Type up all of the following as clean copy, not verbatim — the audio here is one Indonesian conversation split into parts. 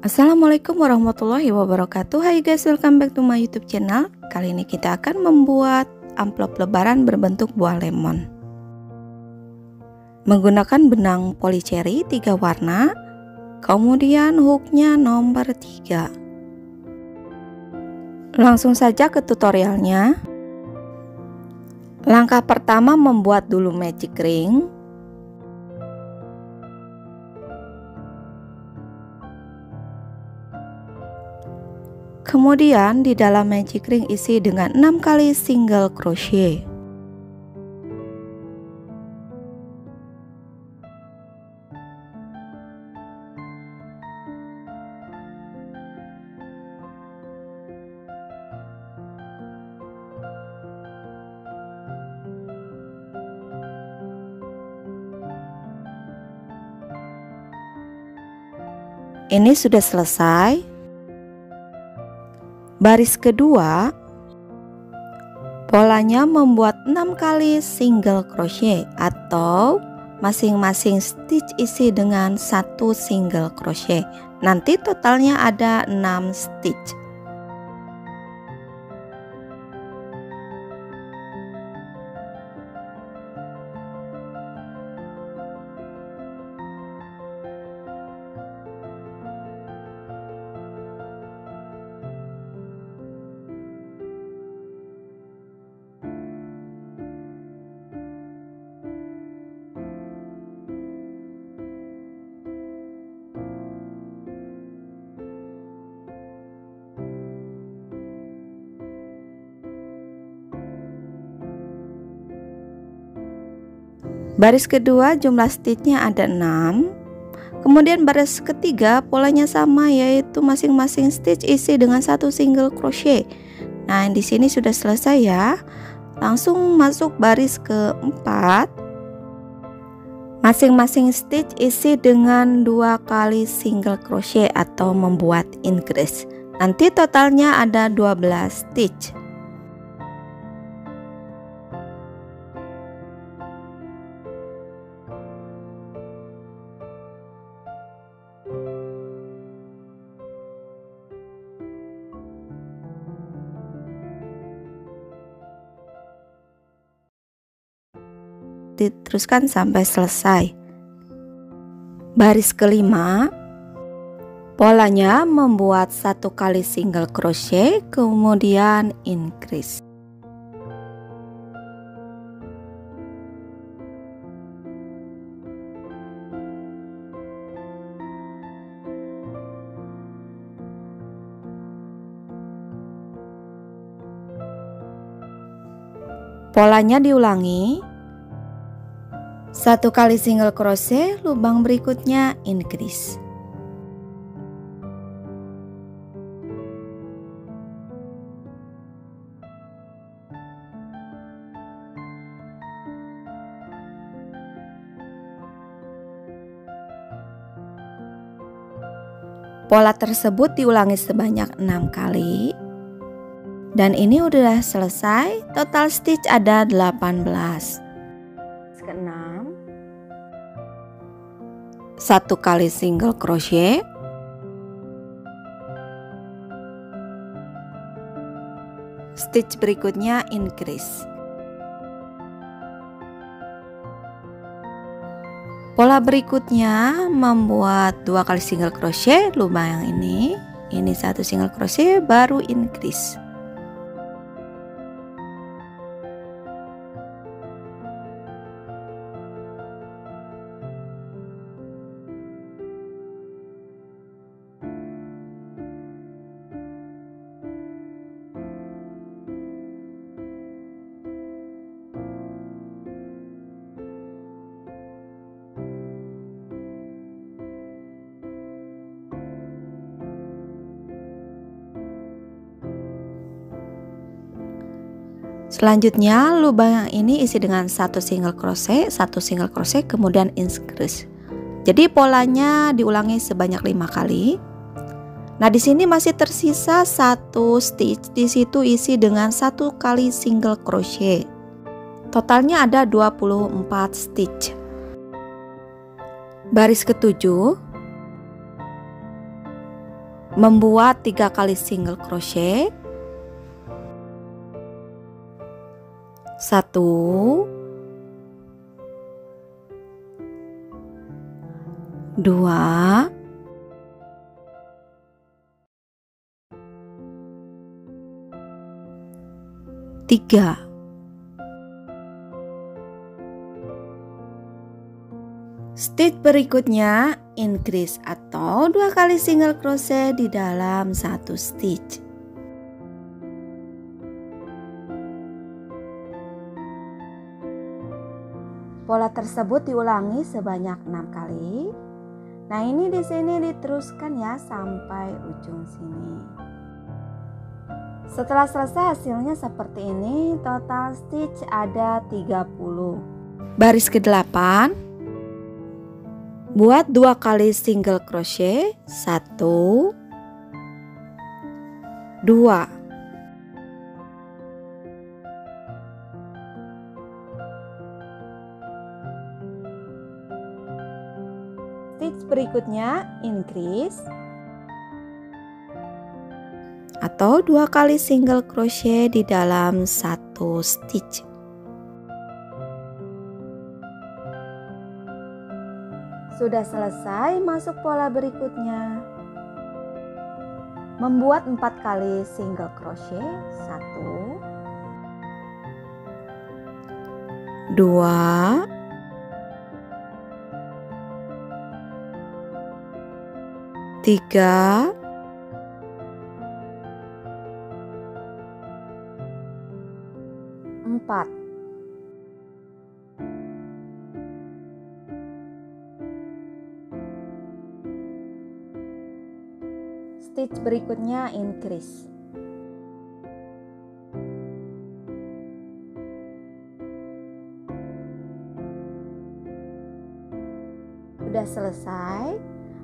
Assalamualaikum warahmatullahi wabarakatuh. Hai guys, welcome back to my YouTube channel. Kali ini kita akan membuat amplop lebaran berbentuk buah lemon menggunakan benang polycherry 3 warna, kemudian hooknya nomor 3. Langsung saja ke tutorialnya. Langkah pertama, membuat dulu magic ring. Kemudian di dalam magic ring isi dengan 6 kali single crochet. Ini sudah selesai. Baris kedua, polanya membuat 6 kali single crochet atau masing-masing stitch isi dengan 1 single crochet. Nanti totalnya ada 6 stitch. Baris kedua jumlah stitchnya ada 6. Kemudian baris ketiga polanya sama, yaitu masing-masing stitch isi dengan 1 single crochet. Nah, di sini sudah selesai ya. Langsung masuk baris keempat. Masing-masing stitch isi dengan 2 kali single crochet atau membuat increase. Nanti totalnya ada 12 stitch. Diteruskan sampai selesai. Baris kelima, polanya membuat 1 kali single crochet kemudian increase. Polanya diulangi. 1 kali single crochet, lubang berikutnya increase. Pola tersebut diulangi sebanyak 6 kali. Dan ini udah selesai. Total stitch ada 18. Keenam, 1 kali single crochet, stitch berikutnya increase. Pola berikutnya membuat 2 kali single crochet, lubang yang ini 1 single crochet baru increase. Selanjutnya lubang yang ini isi dengan 1 single crochet, 1 single crochet kemudian increase. Jadi polanya diulangi sebanyak 5 kali. Nah, di sini masih tersisa 1 stitch, di situ isi dengan 1 kali single crochet. Totalnya ada 24 stitch. Baris ketujuh, membuat 3 kali single crochet, 1, 2, 3. Stitch berikutnya increase atau 2 kali single crochet di dalam satu stitch. Pola tersebut diulangi sebanyak 6 kali. Nah, ini di sini diteruskan ya sampai ujung sini. Setelah selesai hasilnya seperti ini, total stitch ada 30. Baris ke-8, buat 2 kali single crochet, 1, 2. Stitch berikutnya increase atau 2 kali single crochet di dalam satu stitch. Sudah selesai, masuk pola berikutnya. Membuat 4 kali single crochet, 1, 2, 3, 4. Stitch berikutnya increase. Sudah selesai.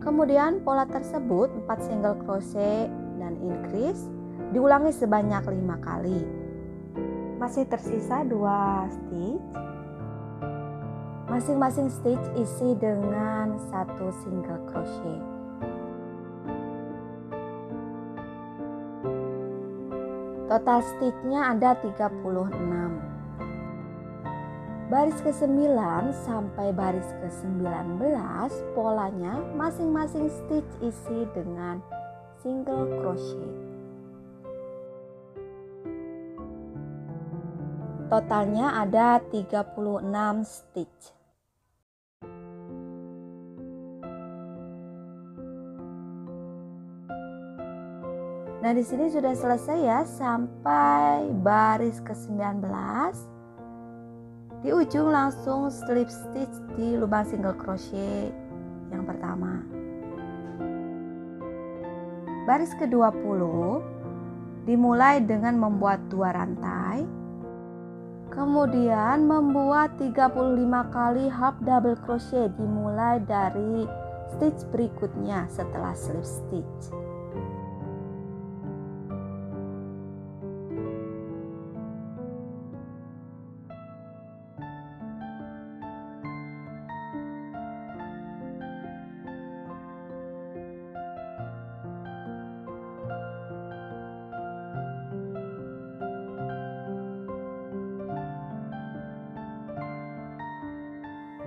Kemudian pola tersebut 4 single crochet dan increase diulangi sebanyak 5 kali. Masih tersisa 2 stitch. Masing-masing stitch isi dengan 1 single crochet. Total stitchnya ada 36. Baris ke-9 sampai baris ke-19 polanya masing-masing stitch isi dengan single crochet. Totalnya ada 36 stitch. Nah, di sini sudah selesai ya sampai baris ke-19. Di ujung langsung slip stitch di lubang single crochet yang pertama. Baris ke-20 dimulai dengan membuat 2 rantai. Kemudian membuat 35 kali half double crochet dimulai dari stitch berikutnya setelah slip stitch.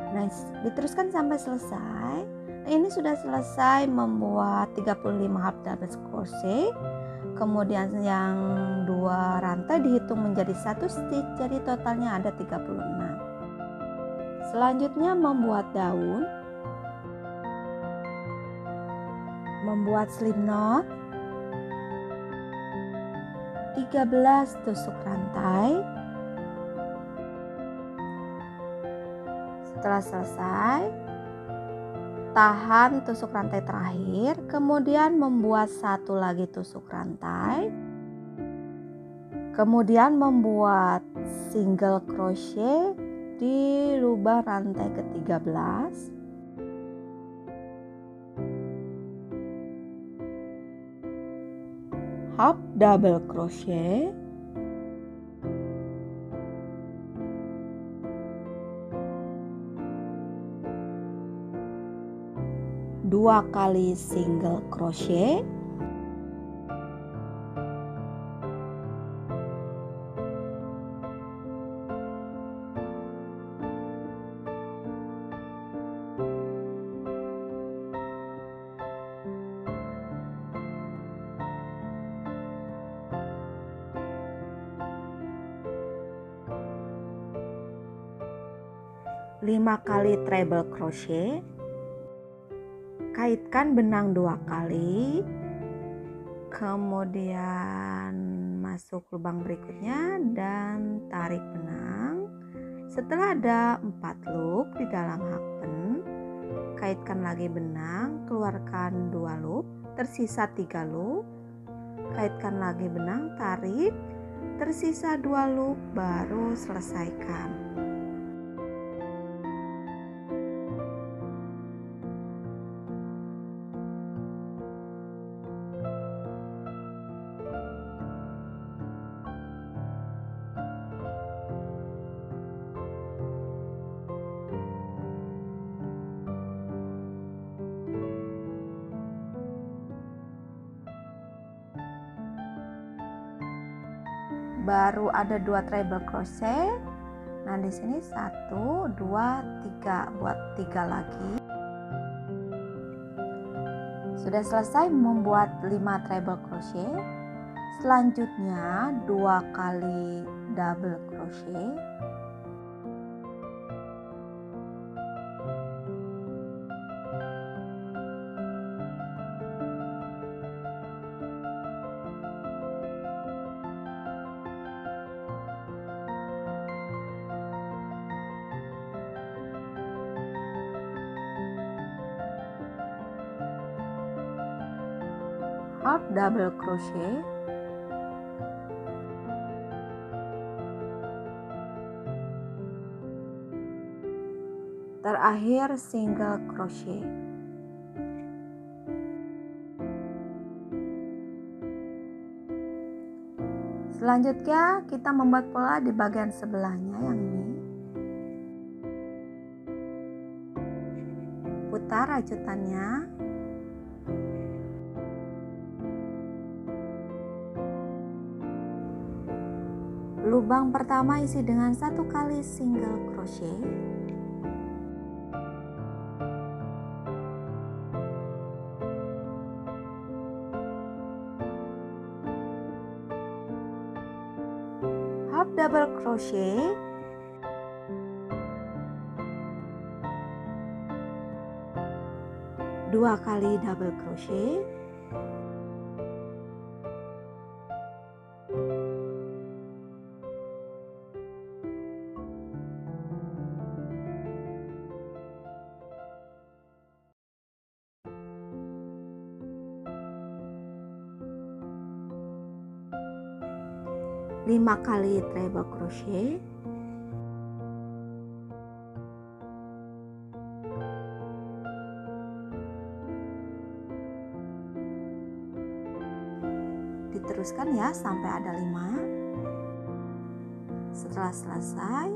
Nice, diteruskan sampai selesai. Nah, ini sudah selesai membuat 35 half double crochet. Kemudian yang 2 rantai dihitung menjadi 1 stitch, jadi totalnya ada 36. Selanjutnya membuat daun. Membuat slip knot. 13 tusuk rantai. Setelah selesai, tahan tusuk rantai terakhir, kemudian membuat 1 lagi tusuk rantai, kemudian membuat single crochet di lubang rantai ke-13, half double crochet, 2 kali single crochet, 5 kali treble crochet, kaitkan benang 2 kali, kemudian masuk lubang berikutnya dan tarik benang. Setelah ada 4 loop di dalam hakpen, kaitkan lagi benang, keluarkan 2 loop, tersisa 3 loop, kaitkan lagi benang, tarik, tersisa 2 loop, baru selesaikan. Baru ada 2 treble crochet. Nah, di sini 1 2 3, buat 3 lagi. Sudah selesai membuat 5 treble crochet. Selanjutnya 2 kali double crochet. Half double crochet, terakhir single crochet. Selanjutnya kita membuat pola di bagian sebelahnya yang ini. Putar rajutannya. Lubang pertama isi dengan 1 kali single crochet. Half double crochet. Dua kali double crochet. Lima kali treble crochet. Diteruskan ya sampai ada 5. Setelah selesai,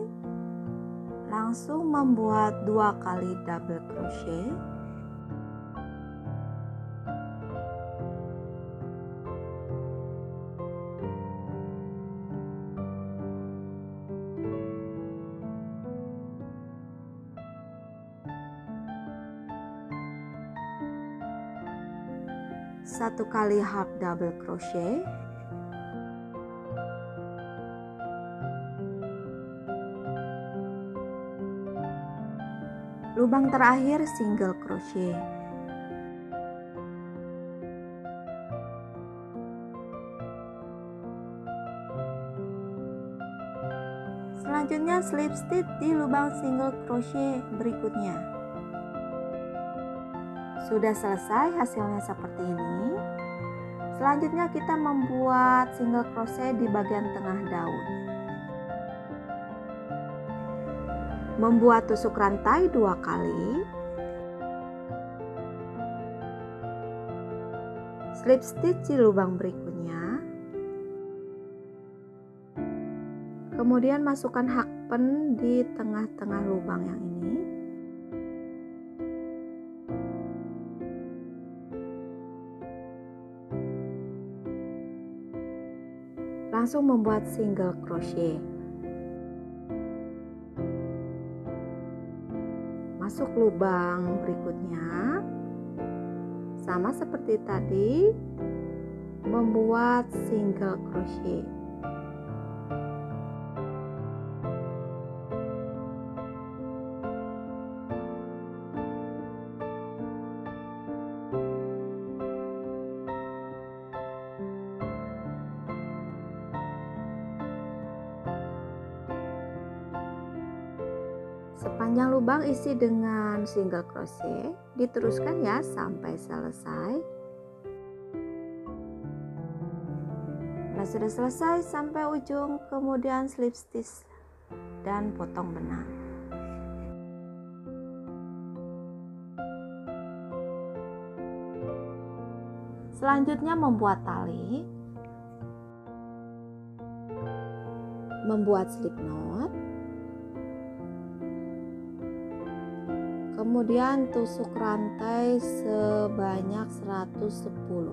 langsung membuat 2 kali double crochet. Satu kali half double crochet. Lubang terakhir single crochet. Selanjutnya slip stitch di lubang single crochet berikutnya. Sudah selesai, hasilnya seperti ini. Selanjutnya kita membuat single crochet di bagian tengah daun. Membuat tusuk rantai 2 kali. Slip stitch di lubang berikutnya. Kemudian masukkan hakpen di tengah-tengah lubang yang ini. Langsung membuat single crochet. Masuk lubang berikutnya. Sama seperti tadi, membuat single crochet. Sepanjang lubang isi dengan single crochet, diteruskan ya sampai selesai. Nah, sudah selesai sampai ujung, kemudian slip stitch dan potong benang. Selanjutnya membuat tali, membuat slip knot, kemudian tusuk rantai sebanyak 110.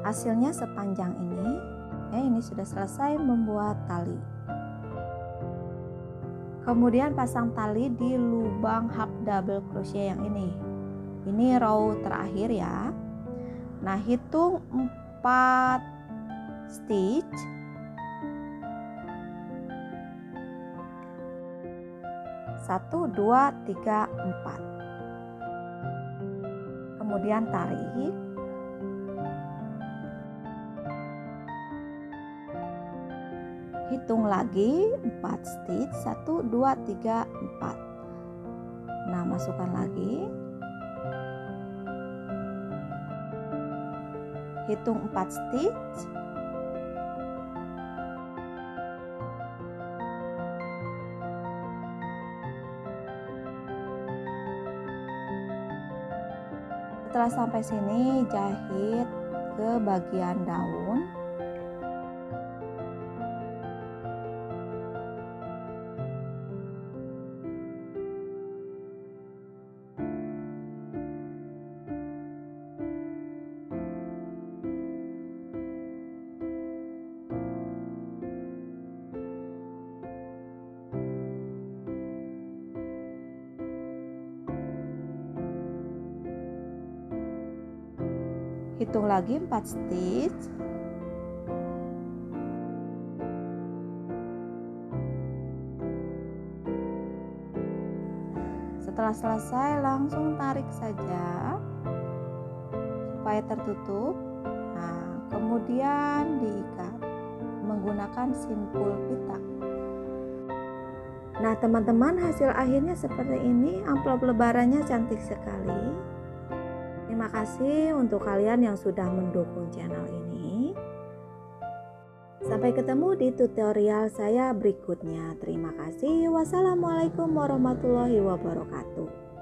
Hasilnya sepanjang ini. Ini sudah selesai membuat tali. Kemudian pasang tali di lubang half double crochet yang ini. Ini row terakhir ya. Nah, hitung 4 stitch. Satu, dua, tiga, 4. Kemudian tarik. Hitung lagi 4 stitch. 1, 2, 3, 4. Nah, masukkan lagi. Hitung 4 stitch. Setelah sampai sini, jahit ke bagian daun. Hitung lagi 4 stitch. Setelah selesai, langsung tarik saja supaya tertutup. Nah, kemudian diikat menggunakan simpul pita. Nah, teman-teman, hasil akhirnya seperti ini. Amplop lebarannya cantik sekali. Terima kasih untuk kalian yang sudah mendukung channel ini. Sampai ketemu di tutorial saya berikutnya. Terima kasih. Wassalamualaikum warahmatullahi wabarakatuh.